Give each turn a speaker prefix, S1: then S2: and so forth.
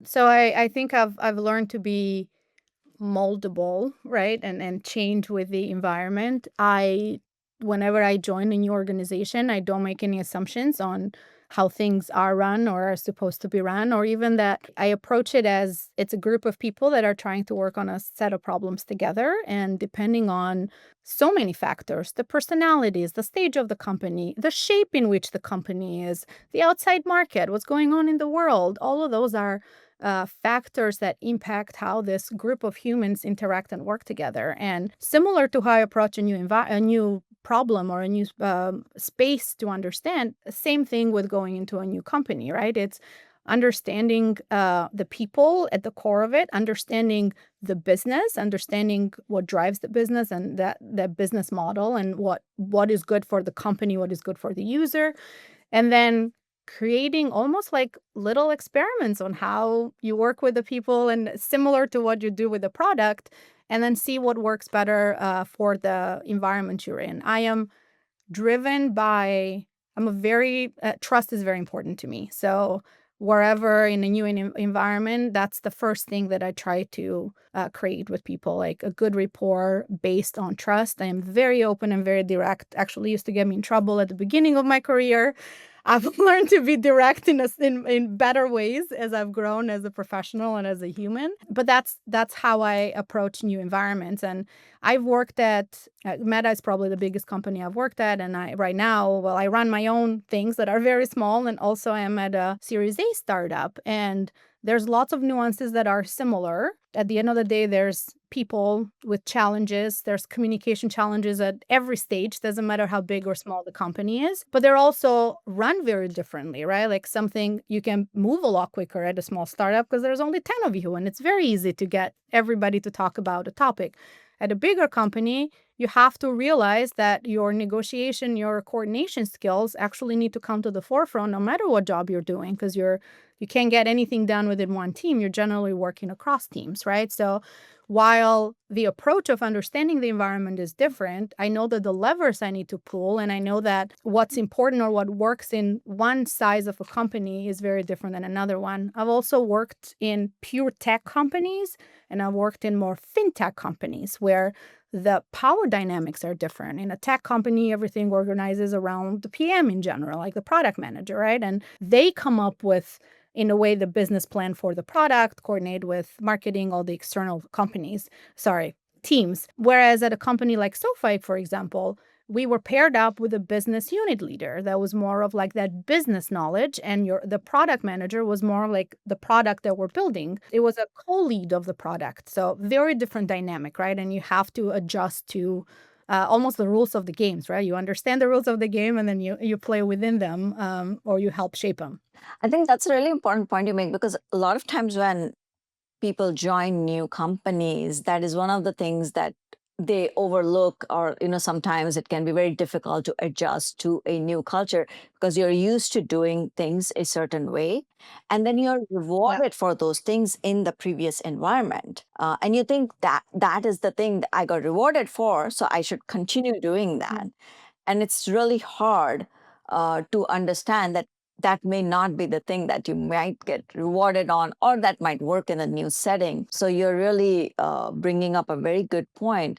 S1: So I think I've learned to be moldable, right? And change with the environment. I Whenever I join a new organization, I don't make any assumptions on how things are run or are supposed to be run, or even that I approach it as it's a group of people that are trying to work on a set of problems together. And depending on so many factors, the personalities, the stage of the company, the shape in which the company is, the outside market, what's going on in the world, all of those are factors that impact how this group of humans interact and work together. And similar to how I approach a new problem or a new space to understand, same thing with going into a new company, right? It's understanding the people at the core of it, understanding the business, understanding what drives the business and that business model, and what is good for the company, what is good for the user, and then creating almost like little experiments on how you work with the people and similar to what you do with the product, and then see what works better for the environment you're in. I am driven by, I'm a very, trust is very important to me. So wherever in a new environment, that's the first thing that I try to create with people, like a good rapport based on trust. I am very open and very direct. Actually used to get me in trouble at the beginning of my career. I've learned to be direct in better ways as I've grown as a professional and as a human. But that's how I approach new environments. And I've worked at Meta is probably the biggest company I've worked at, and I right now, well, I run my own things that are very small, and also I am at a Series A startup, and there's lots of nuances that are similar. At the end of the day, there's people with challenges, there's communication challenges at every stage, doesn't matter how big or small the company is, but they're also run very differently, right? Like something you can move a lot quicker at a small startup because there's only 10 of you, and it's very easy to get everybody to talk about a topic. At a bigger company, you have to realize that your negotiation, your coordination skills actually need to come to the forefront no matter what job you're doing, because you can't get anything done within one team. You're generally working across teams, right? So while the approach of understanding the environment is different, I know that the levers I need to pull, and I know that what's important or what works in one size of a company is very different than another one. I've also worked in pure tech companies, and I've worked in more fintech companies where the power dynamics are different. In a tech company, everything organizes around the PM in general, like the product manager, right? And they come up with, in a way, the business plan for the product, coordinate with marketing, all the external teams. Whereas at a company like SoFi, for example, we were paired up with a business unit leader that was more of like that business knowledge, and the product manager was more like the product that we're building. It was a co-lead of the product, so very different dynamic, right? And you have to adjust to almost the rules of the games, right? You understand the rules of the game, and then you play within them, or you help shape them.
S2: I think that's a really important point you make, because a lot of times when people join new companies, that is one of the things that they overlook, or sometimes it can be very difficult to adjust to a new culture because you're used to doing things a certain way, and then you're
S1: Yeah.
S2: rewarded for those things in the previous environment, and you think that that is the thing that I got rewarded for, so I should continue doing that. And it's really hard to understand that that may not be the thing that you might get rewarded on, or that might work in a new setting. So you're really bringing up a very good point.